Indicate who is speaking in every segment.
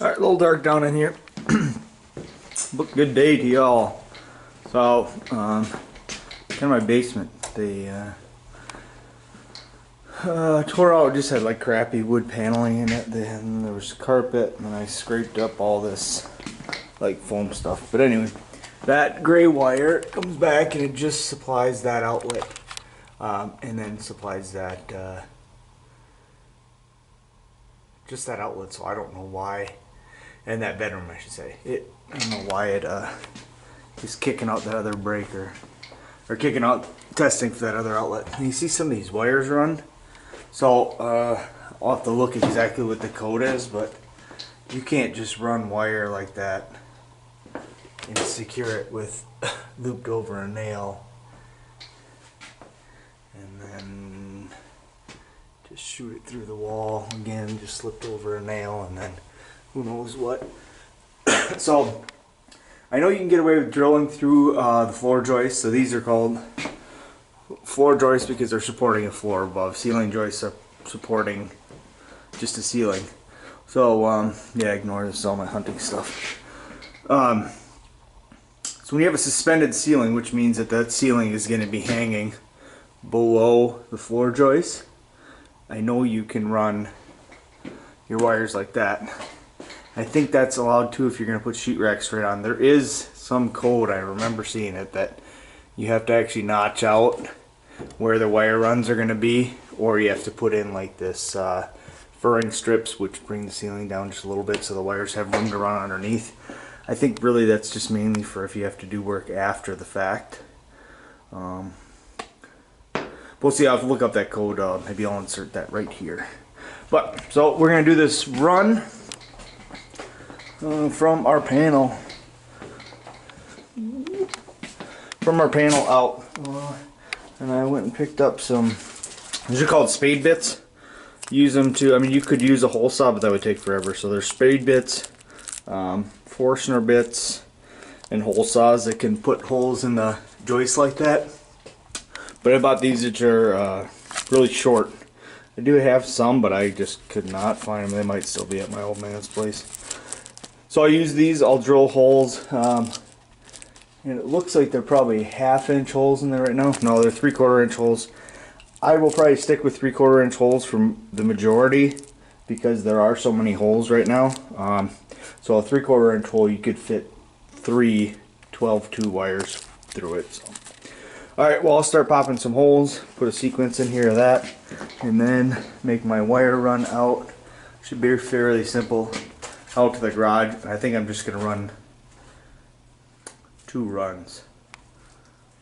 Speaker 1: Alright, a little dark down in here. But good day to y'all. So, kind of my basement. They tore out, just had like crappy wood paneling in it. Then there was carpet, and then I scraped up all this like foam stuff. But anyway, that gray wire comes back and it just supplies that outlet. And then supplies that, just that outlet, so I don't know why. And that bedroom, I should say. I don't know why it is kicking out that other breaker, or kicking out testing for that other outlet. And you see some of these wires run. So I'll have to look exactly what the code is, but you can't just run wire like that and secure it with looped over a nail and then just shoot it through the wall again, just slipped over a nail, and then who knows what. So I know you can get away with drilling through the floor joists. So these are called floor joists because they're supporting a floor above. Ceiling joists are supporting just a ceiling. So yeah, ignore this, is all my hunting stuff. So when you have a suspended ceiling, which means that that ceiling is going to be hanging below the floor joist, I know you can run your wires like that. I think that's allowed too if you're going to put sheetrock straight on. There is some code, I remember seeing it, that you have to actually notch out where the wire runs are going to be, or you have to put in like this furring strips which bring the ceiling down just a little bit so the wires have room to run underneath. I think really that's just mainly for if you have to do work after the fact. We'll see. I'll have to look up that code. Maybe I'll insert that right here. But so we're going to do this run from our panel out, and I went and picked up some, these are called spade bits. Use them to, I mean, you could use a hole saw, but that would take forever. So there's spade bits, Forstner bits, and hole saws that can put holes in the joist like that. But I bought these which are really short. I do have some, but I just could not find them. They might still be at my old man's place. So I use these, I'll drill holes, and it looks like they're probably 1/2 inch holes in there right now. No, they're 3/4 inch holes. I will probably stick with 3/4 inch holes from the majority because there are so many holes right now. So a 3/4 inch hole, you could fit 3 12-2 wires through it. So. Alright, well, I'll start popping some holes, put a sequence in here of that, and then make my wire run out. Should be fairly simple. Out to the garage. I think I'm just going to run 2 runs.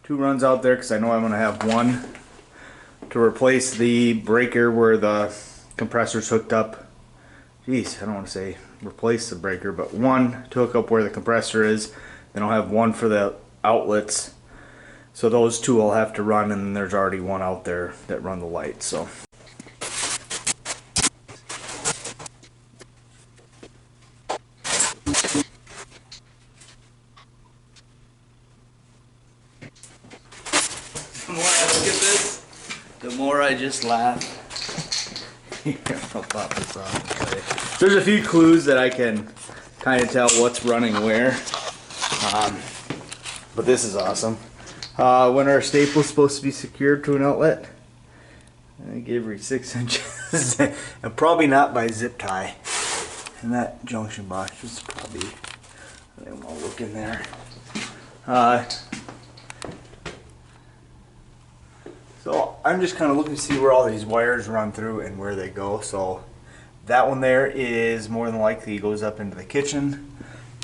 Speaker 1: 2 runs out there because I know I'm going to have one to replace the breaker where the compressor's hooked up. Jeez, I don't want to say replace the breaker, but one to hook up where the compressor is. Then I'll have one for the outlets. So those 2 will have to run, and there's already one out there that run the lights. So. The more I look at this, the more I just laugh. I'll pop this off. Okay. There's a few clues that I can kind of tell what's running where. But this is awesome. When our staple is supposed to be secured to an outlet, I gave her 6 inches. And probably not by zip tie. And that junction box is probably, I don't want to look in there. So I'm just kind of looking to see where all these wires run through and where they go. So that one there is more than likely goes up into the kitchen.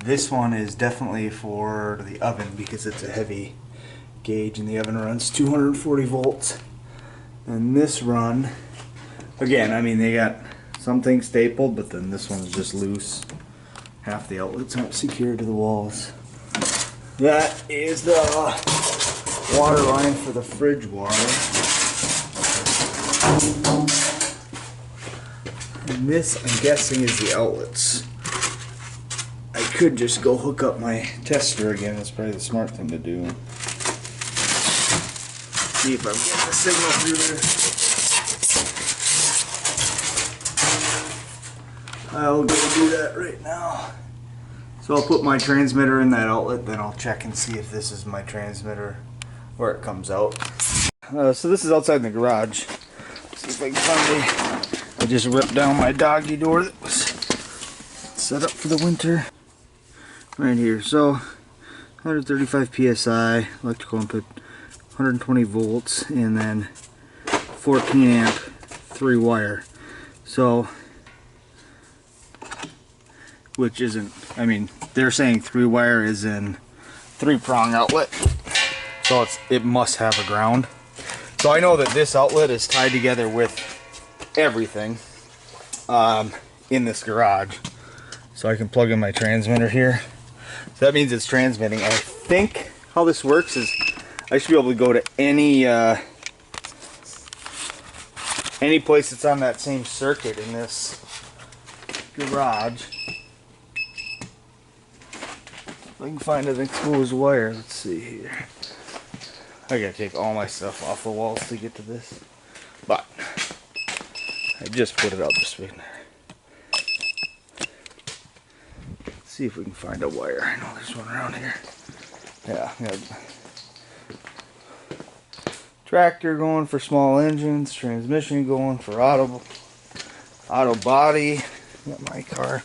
Speaker 1: This one is definitely for the oven because it's a heavy gauge and the oven runs 240 volts. And this run, again, I mean, they got something stapled, but then this one's just loose. Half the outlets aren't secured to the walls. That is the water line for the fridge water. And this, I'm guessing, is the outlets. I could just go hook up my tester again. That's probably the smart thing to do. See if I'm getting the signal through there. I'll go do that right now. So I'll put my transmitter in that outlet, then I'll check and see if this is my transmitter where it comes out. So this is outside in the garage. See if I can find I just ripped down my doggy door that was set up for the winter. Right here. So 135 psi electrical input, 120 volts, and then 14 amp 3-wire. So, which isn't, I mean, they're saying 3-wire is in 3-prong outlet, so it must have a ground. So I know that this outlet is tied together with everything in this garage, so I can plug in my transmitter here. So that means it's transmitting. I think how this works is I should be able to go to any place that's on that same circuit in this garage. If I can find an exposed wire, let's see here. I gotta take all my stuff off the walls to get to this, but I just put it up this way. Let's see if we can find a wire. I know there's one around here. Yeah, tractor going for small engines, transmission going for auto body. Got my car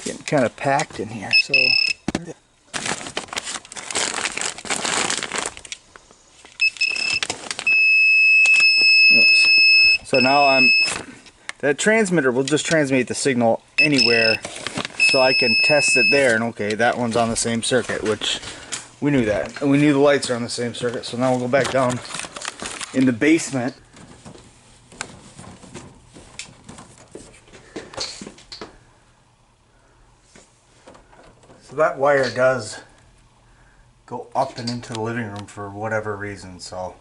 Speaker 1: getting kind of packed in here, so. Oops. So now that transmitter will just transmit the signal anywhere, so I can test it there, and okay, that one's on the same circuit, which we knew that, and we knew the lights are on the same circuit. So now we'll go back down in the basement. So that wire does go up and into the living room for whatever reason, so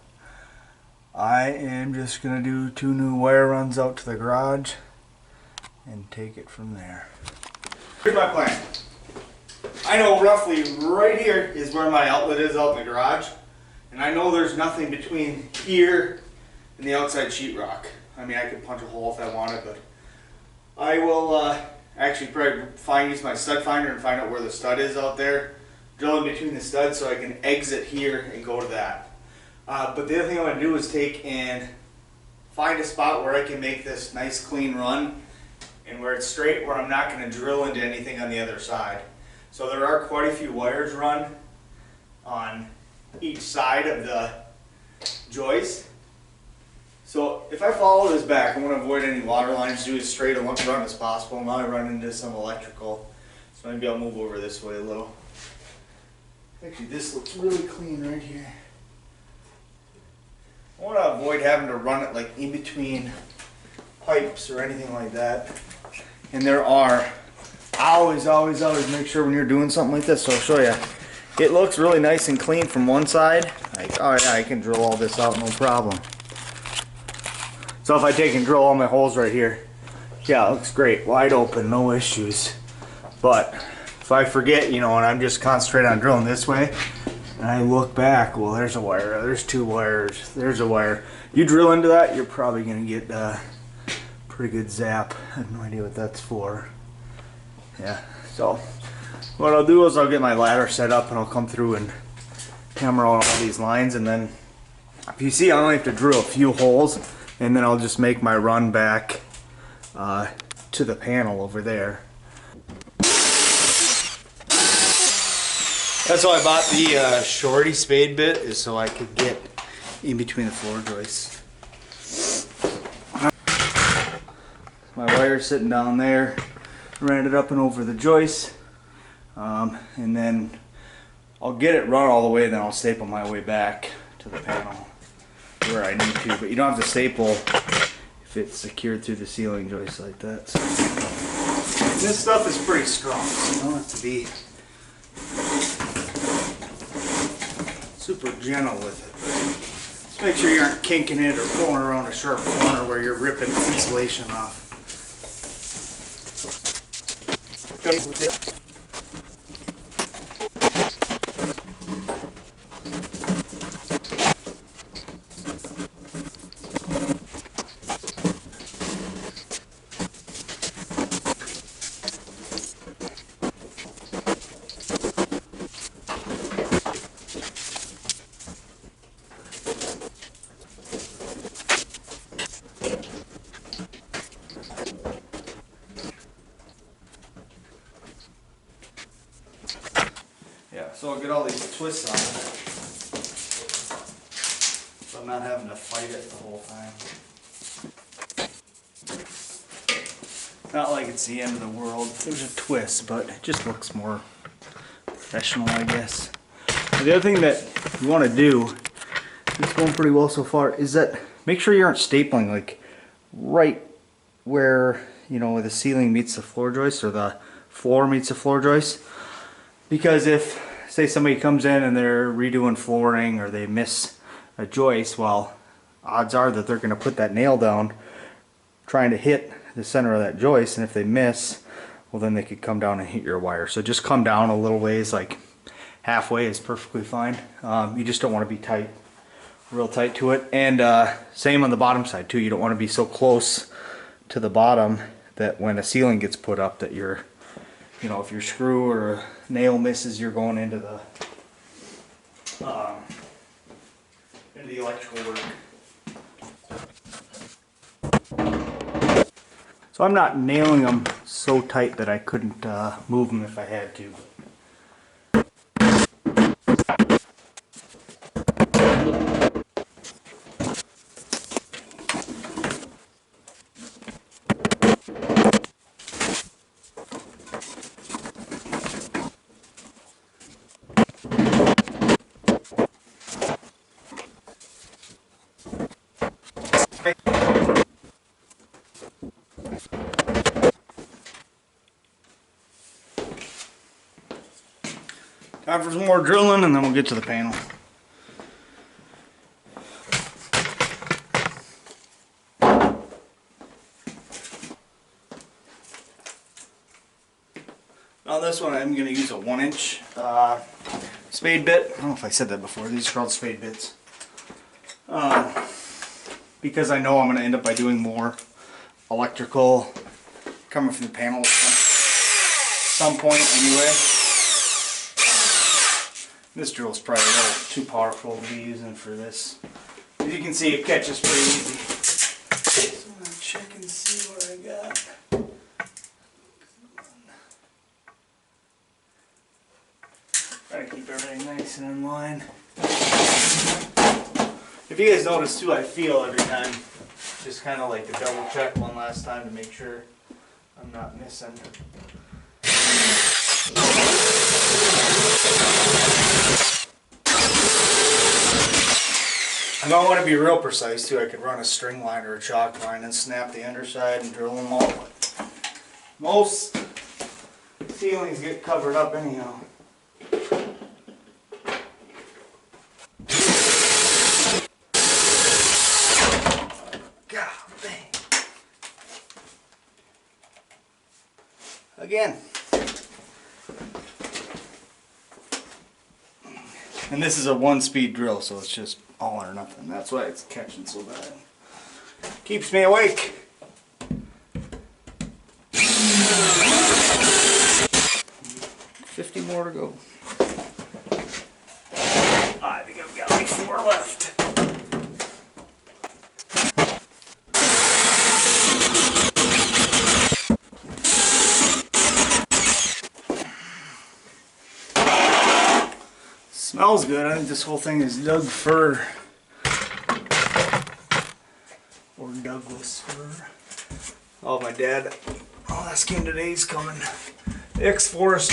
Speaker 1: I am just gonna do 2 new wire runs out to the garage and take it from there. Here's my plan. I know roughly right here is where my outlet is out in the garage, and I know there's nothing between here and the outside sheetrock. I mean, I could punch a hole if I wanted, but I will actually probably use my stud finder and find out where the stud is out there, drill in between the studs so I can exit here and go to that. But the other thing I'm going to do is take and find a spot where I can make this nice clean run and where it's straight, where I'm not going to drill into anything on the other side. So there are quite a few wires run on each side of the joist. So if I follow this back, I want to avoid any water lines, do as straight a run as possible. Now I run into some electrical, so maybe I'll move over this way a little. Actually, this looks really clean right here. I want to avoid having to run it like in between pipes or anything like that. And there are, always make sure when you're doing something like this, so I'll show you. It looks really nice and clean from one side. Like, oh yeah, I can drill all this out, no problem. So if I take and drill all my holes right here, yeah, it looks great, wide open, no issues. But if I forget, you know, and I'm just concentrating on drilling this way, and I look back, well, there's a wire, there's 2 wires, there's a wire. You drill into that, you're probably gonna get pretty good zap. I have no idea what that's for. Yeah, so what I'll do is I'll get my ladder set up and I'll come through and hammer out all these lines, and then if you see, I only have to drill a few holes, and then I'll just make my run back to the panel over there. That's why I bought the shorty spade bit, is so I could get in between the floor joists. My wire's sitting down there, ran it up and over the joist, and then I'll get it run all the way, then I'll staple my way back to the panel where I need to. But you don't have to staple if it's secured through the ceiling joist like that. So this stuff is pretty strong, so you don't have to be super gentle with it. Just make sure you aren't kinking it or pulling around a sharp corner where you're ripping the insulation off. So I'll get all these twists on it. So I'm not having to fight it the whole time. Not like it's the end of the world. There's a twist, but it just looks more professional, I guess. The other thing that you want to do, it's going pretty well so far, is that make sure you aren't stapling like right where, you know, where the ceiling meets the floor joist or the floor meets the floor joist. Because if, say, somebody comes in and they're redoing flooring or they miss a joist, well, odds are that they're going to put that nail down trying to hit the center of that joist, and if they miss, well, then they could come down and hit your wire. So just come down a little ways, like halfway is perfectly fine. You just don't want to be tight, real tight to it. And same on the bottom side too. You don't want to be so close to the bottom that when a ceiling gets put up that you're, you know, if your screw or a nail misses, you're going into the electrical work. So I'm not nailing them so tight that I couldn't move them if I had to. Time for some more drilling and then we'll get to the panel. On this one I'm going to use a 1-inch spade bit. I don't know if I said that before. These are called spade bits. Because I know I'm going to end up by doing more electrical coming from the panel at some point anyway. This drill is probably a little too powerful to be using for this. As you can see, it catches pretty easy. So I'm going to check and see what I got. Try to keep everything nice and in line. If you guys notice too, I feel every time. Just kind of like to double check one last time to make sure I'm not missing. I don't want to be real precise too. I could run a string line or a chalk line and snap the underside and drill them all. But most ceilings get covered up anyhow. God dang. Again. And this is a 1-speed drill, so it's just all or nothing. That's why it's catching so bad. Keeps me awake. $50 more to go. I think I've got like 4 left. Smells good. I think this whole thing is Doug fir. Or Douglas fir. Oh, my dad. Oh, that skin today's coming. X-Forest.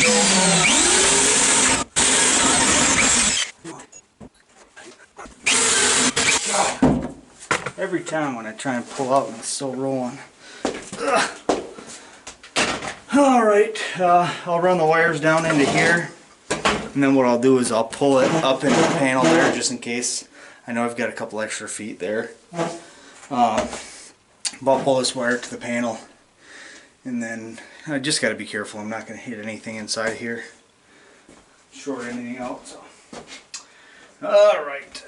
Speaker 1: Every time when I try and pull out, it's still rolling. Alright, I'll run the wires down into here. And then what I'll do is I'll pull it up into the panel there just in case. I know I've got a couple extra feet there. But I'll pull this wire to the panel. And then I just got to be careful. I'm not going to hit anything inside here. Short anything out. So. Alright.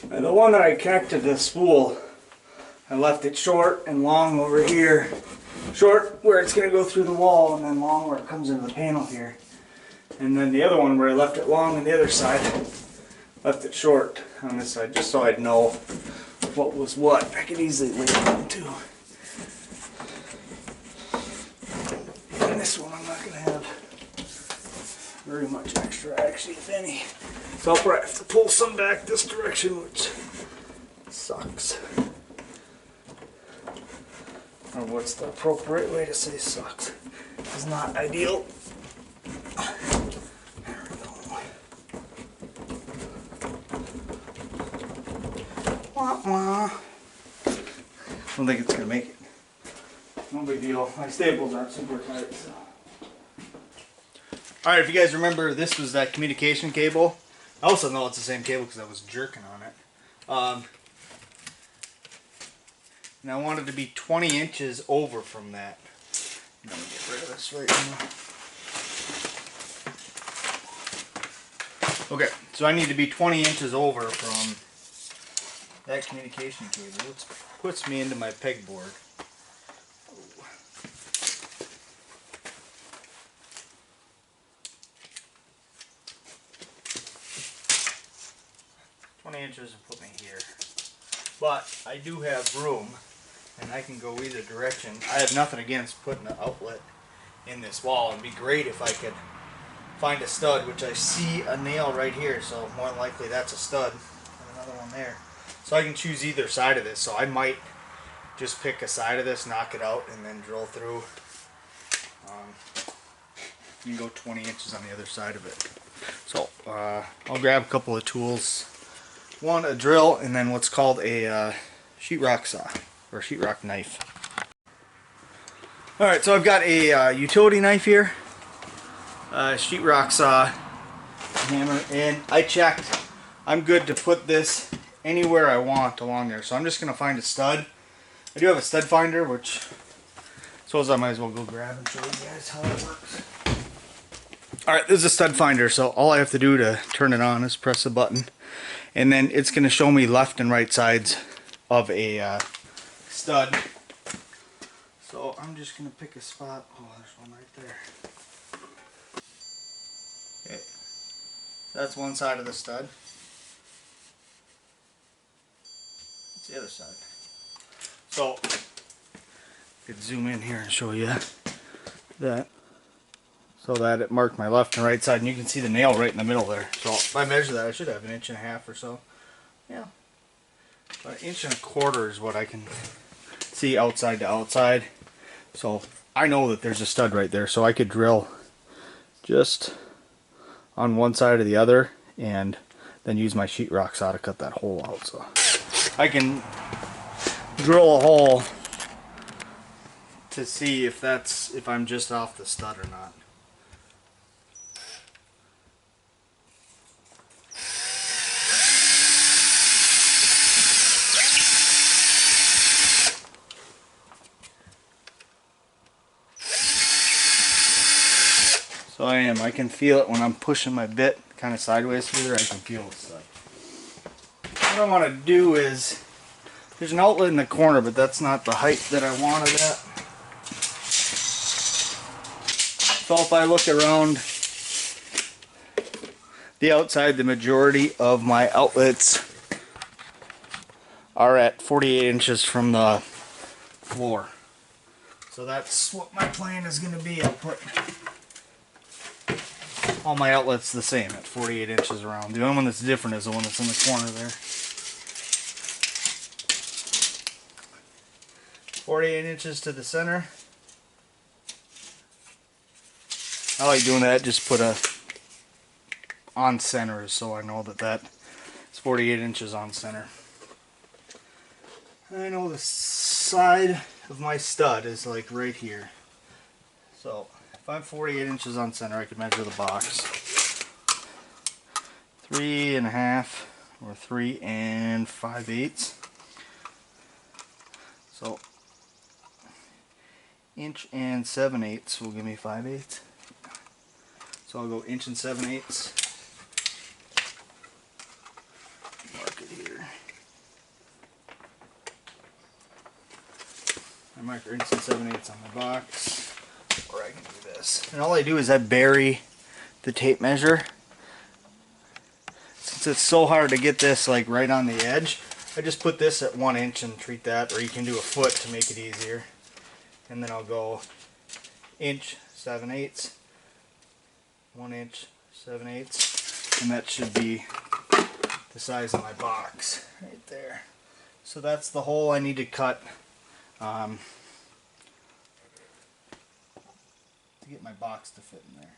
Speaker 1: The one that I connected to the spool, I left it short and long over here. Short where it's going to go through the wall, and then long where it comes into the panel here. And then the other one where I left it long on the other side, left it short on this side, just so I'd know of what was what. I could easily lay it down too. And this one I'm not going to have very much extra, actually, if any. So I'll probably have to pull some back this direction, which sucks. Or what's the appropriate way to say sucks? It's not ideal. There we go. Wah, wah. I don't think it's going to make it. No big deal. My staples aren't super tight, so. Alright, if you guys remember, this was that communication cable. I also know it's the same cable because I was jerking on it. And I wanted to be 20 inches over from that. Let me get rid of this right now. Okay, so I need to be 20 inches over from that communication cable, which puts me into my pegboard. 20 inches will put me here. But I do have room, and I can go either direction. I have nothing against putting an outlet in this wall. It'd be great if I could find a stud, which I see a nail right here, so more than likely that's a stud. And another one there. So I can choose either side of this, so I might just pick a side of this, knock it out, and then drill through. You can go 20 inches on the other side of it. So I'll grab a couple of tools. One, a drill, and then what's called a sheetrock saw, or sheetrock knife. Alright, so I've got a utility knife here, sheetrock saw, hammer, and I checked. I'm good to put this anywhere I want along there, so I'm just going to find a stud. I do have a stud finder, which I suppose I might as well go grab and show you guys how it works. Alright, this is a stud finder, so all I have to do to turn it on is press a button. And then it's going to show me left and right sides of a stud. So I'm just going to pick a spot. Oh, there's one right there. Okay. So that's one side of the stud. That's the other side. So I could zoom in here and show you that. So that it marked my left and right side, and you can see the nail right in the middle there. So if I measure that, I should have 1.5 inches or so. Yeah, about 1.25 inches is what I can see outside to outside. So I know that there's a stud right there, so I could drill just on one side or the other, and then use my sheetrock saw to cut that hole out. So I can drill a hole to see if I'm just off the stud or not. So I can feel it when I'm pushing my bit kind of sideways through there. I can feel the stud. What I want to do is, there's an outlet in the corner, but that's not the height that I wanted at. So if I look around the outside, the majority of my outlets are at 48 inches from the floor. So that's what my plan is going to be. I'll put all my outlets the same at 48 inches around. The only one that's different is the one that's in the corner there. 48 inches to the center. I like doing that, just put a on center so I know that that's 48 inches on center. I know the side of my stud is like right here. So if I'm 48 inches on center, I could measure the box. 3.5 or 3 5/8. So 1 7/8 will give me 5/8. So I'll go 1 7/8. Mark it here. I mark 1 7/8 on my box. Or I can do this. And all I do is I bury the tape measure. Since it's so hard to get this like right on the edge, I just put this at 1 inch and treat that, or you can do a foot to make it easier. And then I'll go inch 7/8, 1 inch 7/8, and that should be the size of my box right there. So that's the hole I need to cut to get my box to fit in there.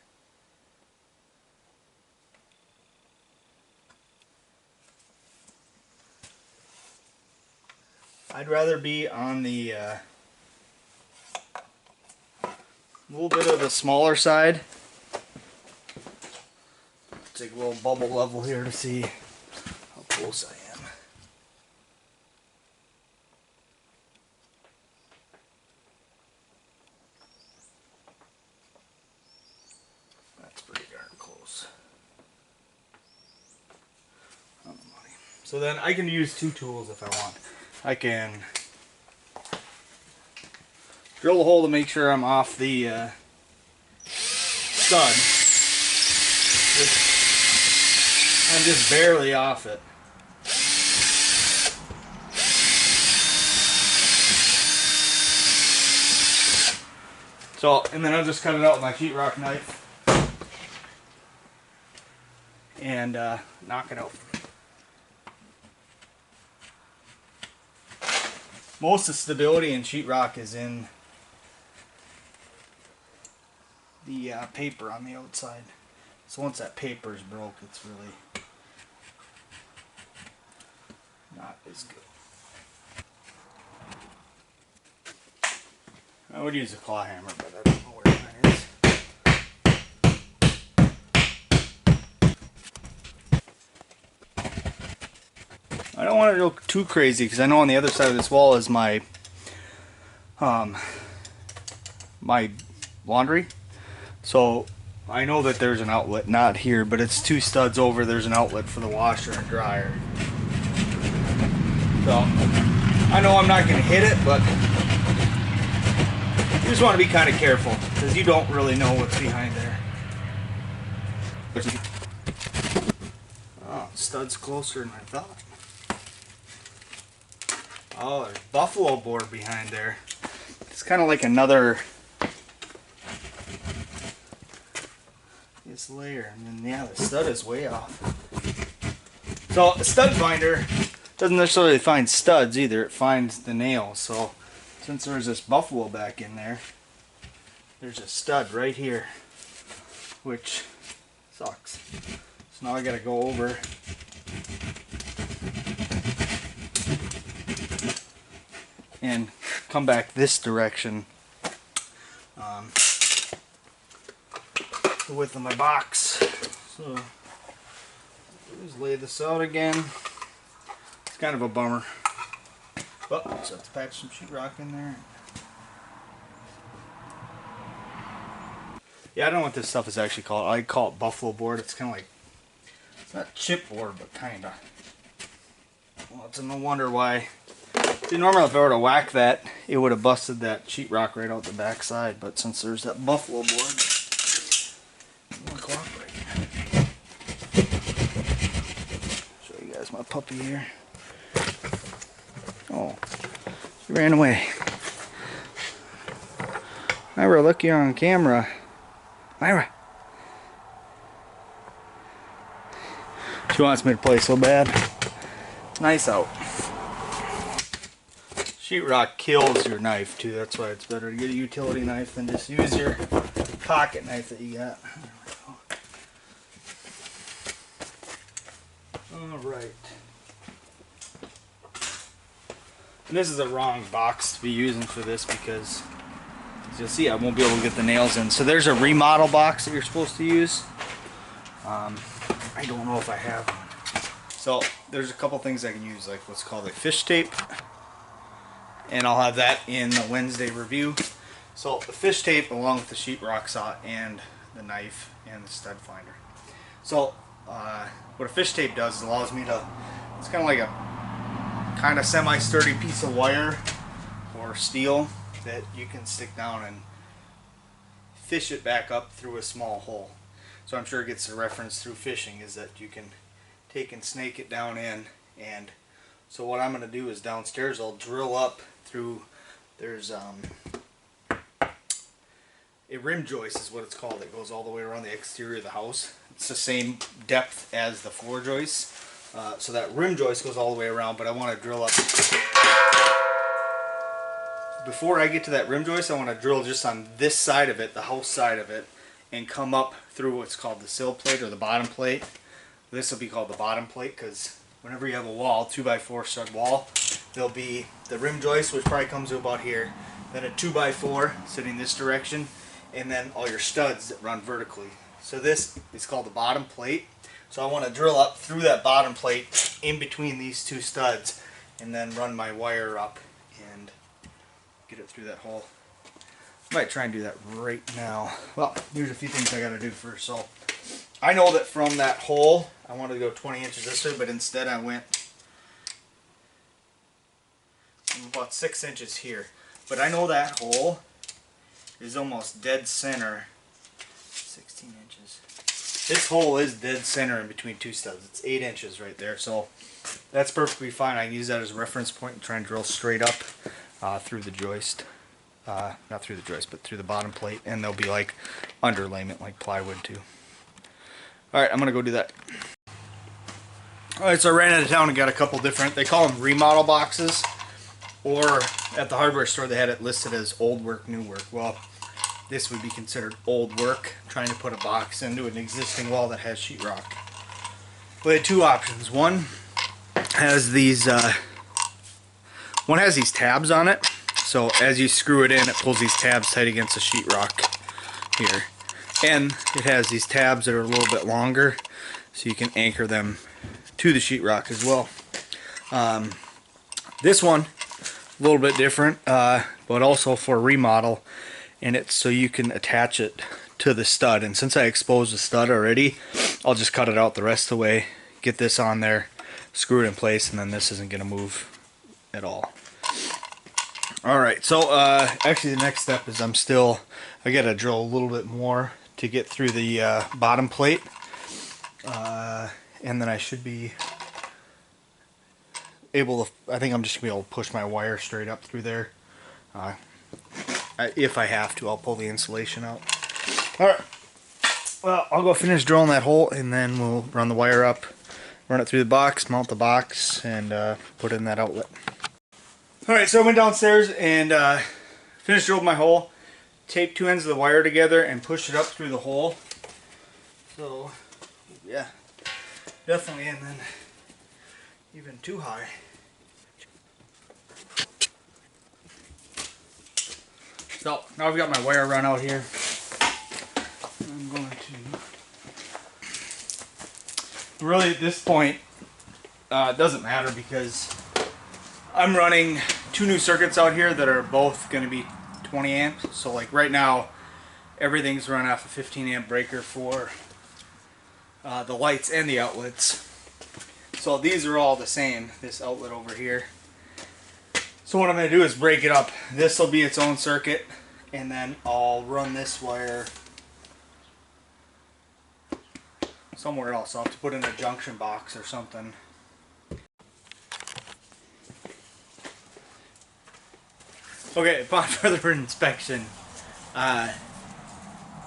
Speaker 1: I'd rather be on the little bit of the smaller side. Take a little bubble level here to see how close I am. That's pretty darn close. On the money. So then I can use 2 tools if I want. I can drill a hole to make sure I'm off the stud. I'm just barely off it. So, and then I'll just cut it out with my sheetrock knife and knock it out. Most of the stability in sheetrock is in the paper on the outside. So once that paper is broke, it's really not as good. I would use a claw hammer, but I don't know where mine is. I don't want to go too crazy because I know on the other side of this wall is my my laundry. So I know that there's an outlet, not here, but it's 2 studs over. There's an outlet for the washer and dryer. So I know I'm not going to hit it, but you just want to be kind of careful because you don't really know what's behind there. Oh, stud's closer than I thought. Oh, there's buffalo board behind there. It's kind of like another this layer, and then yeah, the stud is way off. So a stud finder doesn't necessarily find studs either, it finds the nails. So since there's this buffalo back in there, there's a stud right here, which sucks. So now I gotta go over and come back this direction. The width of my box. So just lay this out again. It's kind of a bummer. But just have to patch some sheetrock in there. Yeah, I don't know what this stuff is actually called. I call it buffalo board. It's kind of like, it's not chipboard, but kind of. Well, it's no wonder why. See, normally if I were to whack that, it would have busted that sheetrock right out the back side. But since there's that buffalo board, it won't cooperate. Show you guys my puppy here. Oh, she ran away. Myra, look, you're on camera. Myra. She wants me to play so bad. It's nice out. Sheetrock kills your knife too. That's why it's better to get a utility knife than just use your pocket knife that you got. Alright. And this is a wrong box to be using for this because, as you'll see, I won't be able to get the nails in. So there's a remodel box that you're supposed to use. I don't know if I have one. So there's a couple things I can use, like what's called a fish tape. And I'll have that in the Wednesday review. So the fish tape along with the sheetrock saw and the knife and the stud finder. So what a fish tape does is allows me to, it's kind of like a kind of semi-sturdy piece of wire or steel that you can stick down and fish it back up through a small hole. So I'm sure it gets a reference through fishing is that you can take and snake it down in and So what I'm going to do is downstairs I'll drill up through, there's a rim joist is what it's called. It goes all the way around the exterior of the house. It's the same depth as the floor joist. So that rim joist goes all the way around, but I want to drill up. Before I get to that rim joist, I want to drill just on this side of it, the house side of it, and come up through what's called the sill plate or the bottom plate. This will be called the bottom plate because whenever you have a wall, 2x4 stud wall, there'll be the rim joist, which probably comes to about here, then a 2x4 sitting this direction, and then all your studs that run vertically. So this is called the bottom plate. So I want to drill up through that bottom plate in between these two studs and then run my wire up and get it through that hole. I might try and do that right now. Well, here's a few things I got to do first. So I know that from that hole I wanted to go 20 inches this way, but instead I went about 6 inches here. But I know that hole is almost dead center. 16 inches. This hole is dead center in between two studs. It's 8 inches right there, so that's perfectly fine. I can use that as a reference point and try and drill straight up through the joist. Not through the joist, but through the bottom plate, and they'll be like underlayment, like plywood too. Alright, I'm gonna go do that. Alright, so I ran out of town and got a couple different, they call them remodel boxes, or at the hardware store they had it listed as old work, new work. Well, this would be considered old work, trying to put a box into an existing wall that has sheetrock. We had two options. One has these tabs on it, so as you screw it in, it pulls these tabs tight against the sheetrock here. And it has these tabs that are a little bit longer, so you can anchor them to the sheetrock as well. This one, a little bit different, but also for remodel, and it's so you can attach it to the stud. And since I exposed the stud already, I'll just cut it out the rest of the way, get this on there, screw it in place, and then this isn't going to move at all. Alright, so actually the next step is I got to drill a little bit more to get through the bottom plate, and then I should be able to, I think I'm just going to be able to push my wire straight up through there. If I have to, I'll pull the insulation out. Alright, well, I'll go finish drilling that hole, and then we'll run the wire up, run it through the box, mount the box, and put it in that outlet. Alright, so I went downstairs and finished drilling my hole, taped two ends of the wire together, and pushed it up through the hole. So, yeah, definitely, and then even too high. So now I've got my wire run out here. I'm going to really at this point it doesn't matter because I'm running two new circuits out here that are both going to be 20 amps. So like right now everything's run off a 15 amp breaker for the lights and the outlets. So these are all the same, this outlet over here. So what I'm going to do is break it up. This will be its own circuit, and then I'll run this wire somewhere else. I'll have to put in a junction box or something. Okay, upon further inspection,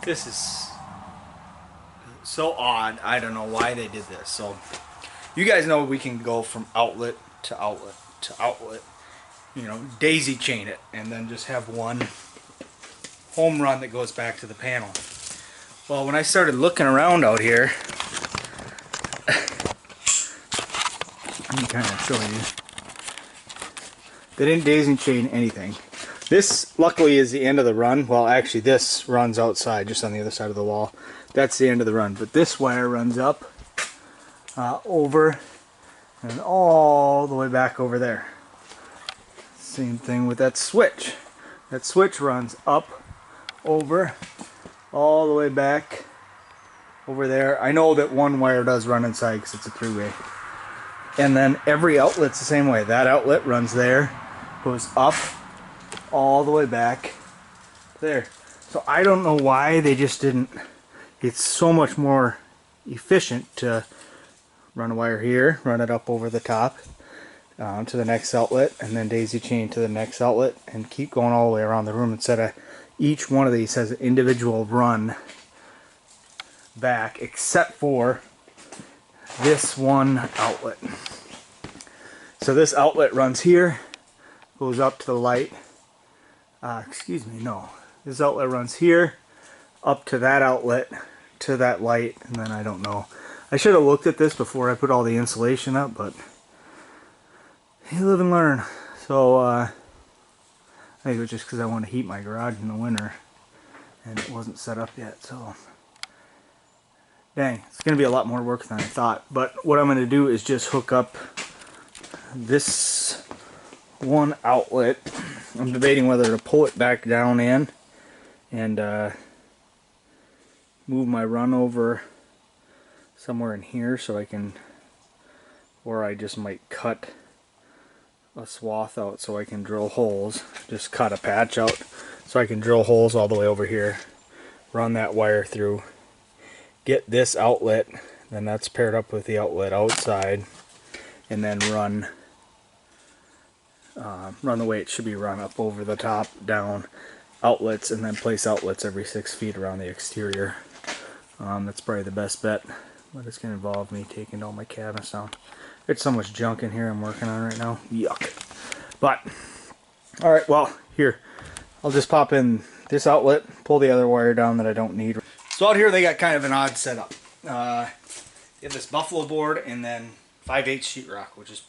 Speaker 1: this is so odd. I don't know why they did this. So you guys know we can go from outlet to outlet to outlet. You know, daisy chain it, and then just have one home run that goes back to the panel. Well, when I started looking around out here, let me kind of show you. They didn't daisy chain anything. This, luckily, is the end of the run. Well, actually, this runs outside, just on the other side of the wall. That's the end of the run. But this wire runs up, over, and all the way back over there. Same thing with that switch. That switch runs up, over, all the way back over there. I know that one wire does run inside because it's a three-way. And then every outlet's the same way. That outlet runs there, goes up, all the way back there. So I don't know why they just didn't. It's so much more efficient to run a wire here, run it up over the top, to the next outlet, and then daisy chain to the next outlet, and keep going all the way around the room instead of each one of these has an individual run back, except for this one outlet. So this outlet runs here, goes up to the light. Excuse me, no. This outlet runs here, up to that outlet, to that light, and then I don't know. I should have looked at this before I put all the insulation up, but you live and learn. So I think it was just because I wanted to heat my garage in the winter, and it wasn't set up yet. So dang, it's going to be a lot more work than I thought. But what I'm going to do is just hook up this one outlet. I'm debating whether to pull it back down in and move my run over somewhere in here so I can, or I just might cut a swath out so I can drill holes. Just cut a patch out so I can drill holes all the way over here, run that wire through, get this outlet, then that's paired up with the outlet outside, and then run the way it should be run, up over the top, down, outlets, and then place outlets every 6 feet around the exterior. That's probably the best bet, but it's going to involve me taking all my cabinets down. There's so much junk in here I'm working on right now. Yuck. But, alright, well, here. I'll just pop in this outlet, pull the other wire down that I don't need. So out here they got kind of an odd setup. You have this buffalo board and then 5/8 sheetrock, which is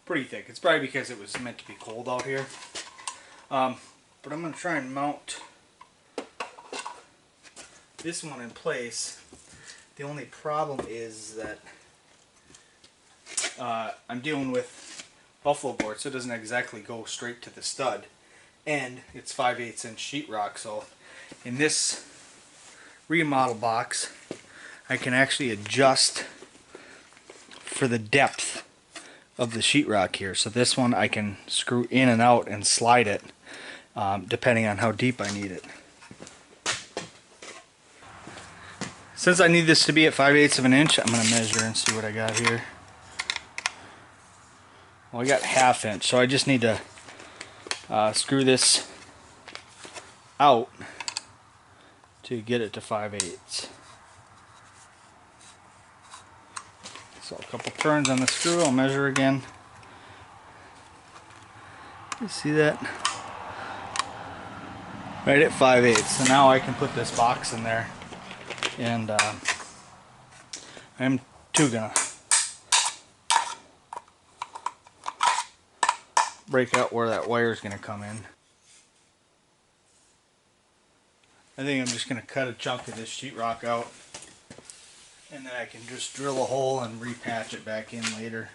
Speaker 1: pretty thick. It's probably because it was meant to be cold out here. But I'm going to try and mount this one in place. The only problem is that I'm dealing with buffalo board, so it doesn't exactly go straight to the stud, and it's 5/8 inch sheetrock. So in this remodel box I can actually adjust for the depth of the sheetrock here. So this one I can screw in and out and slide it depending on how deep I need it. Since I need this to be at 5/8 of an inch, I'm going to measure and see what I got here. Well, I got 1/2 inch, so I just need to screw this out to get it to 5/8. So a couple turns on the screw, I'll measure again. You see that? Right at 5/8. So now I can put this box in there, and I'm gonna break out where that wire is gonna come in. I think I'm just gonna cut a chunk of this sheetrock out, and then I can just drill a hole and repatch it back in later.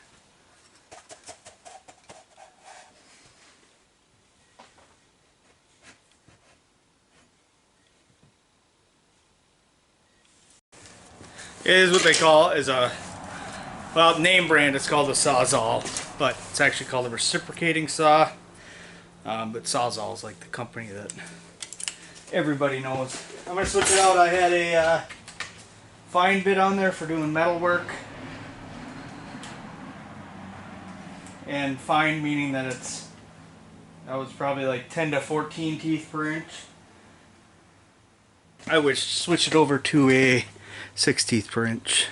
Speaker 1: It is what they call is a, well, name brand, it's called a Sawzall, but it's actually called a reciprocating saw. But Sawzall is like the company that everybody knows. I'm going to switch it out. I had a fine bit on there for doing metal work. And fine meaning that that was probably like 10 to 14 teeth per inch. I would switch it over to a 6 teeth per inch.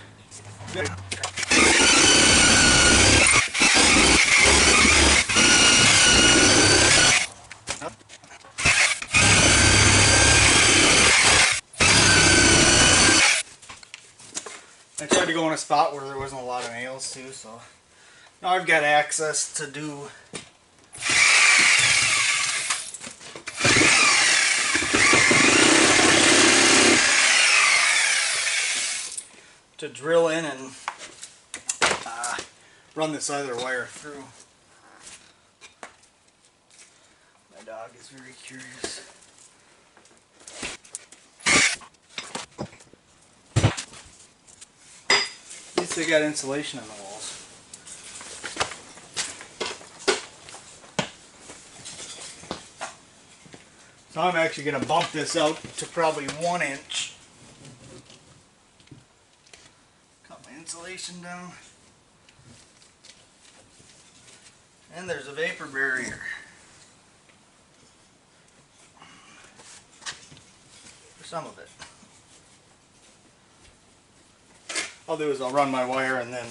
Speaker 1: I tried to go in a spot where there wasn't a lot of nails too, so now I've got access to drill in and run this other wire through. My dog is very curious. At least they got insulation on the walls. So I'm actually going to bump this out to probably 1 inch. Cut my insulation down. And there's a vapor barrier. For some of it. I'll do is I'll run my wire and then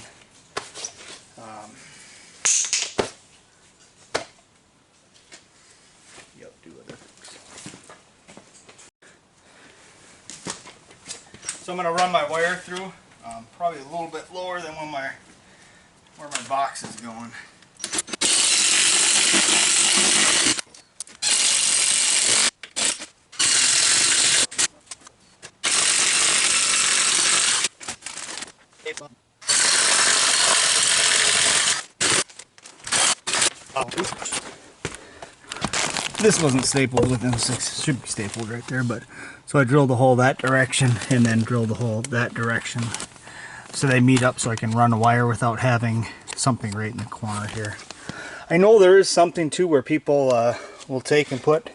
Speaker 1: do other things. So I'm going to run my wire through, probably a little bit lower than where my box is going. This wasn't stapled within 6, should be stapled right there, but so I drilled a hole that direction and then drilled a hole that direction so they meet up so I can run a wire without having something right in the corner here. I know there is something too where people will take and put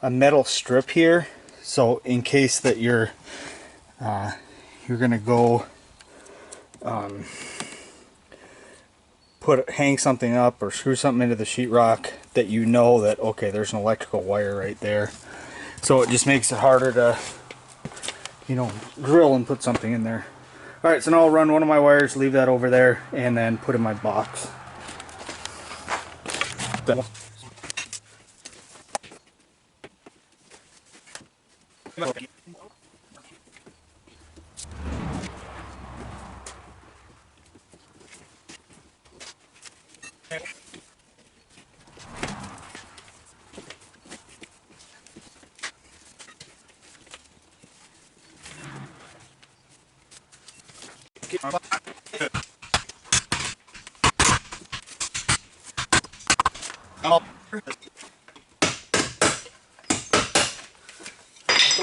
Speaker 1: a metal strip here, so in case that you're gonna go hang something up or screw something into the sheetrock, that you know that, okay, there's an electrical wire right there. So it just makes it harder to, you know, drill and put something in there. Alright, so now I'll run one of my wires, leave that over there, and then put in my box. Throw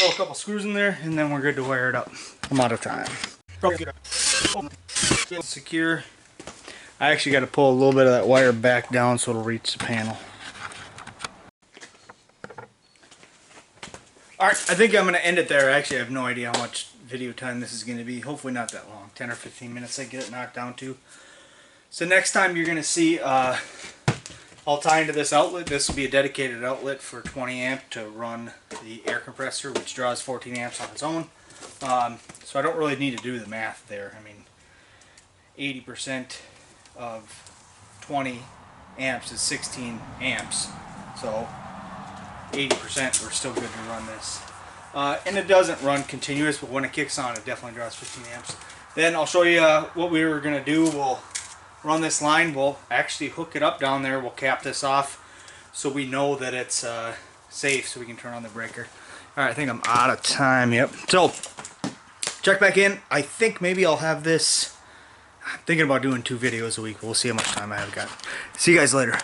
Speaker 1: a couple screws in there and then we're good to wire it up. I'm out of time. Secure. I actually got to pull a little bit of that wire back down so it'll reach the panel. Alright, I think I'm going to end it there. Actually, I have no idea how much video time this is going to be. Hopefully not that long. 10 or 15 minutes I get it knocked down to. So next time you're going to see, I'll tie into this outlet. This will be a dedicated outlet for 20 amp to run the air compressor, which draws 14 amps on its own. So I don't really need to do the math there. I mean, 80% of 20 amps is 16 amps. So 80% we're still good to run this. And it doesn't run continuous, but when it kicks on, it definitely draws 15 amps. Then I'll show you what we were going to do. We'll run this line. We'll actually hook it up down there. We'll cap this off so we know that it's safe, so we can turn on the breaker. Alright, I think I'm out of time. Yep. So, check back in. I think maybe I'll have this. I'm thinking about doing 2 videos a week. We'll see how much time I have got. See you guys later.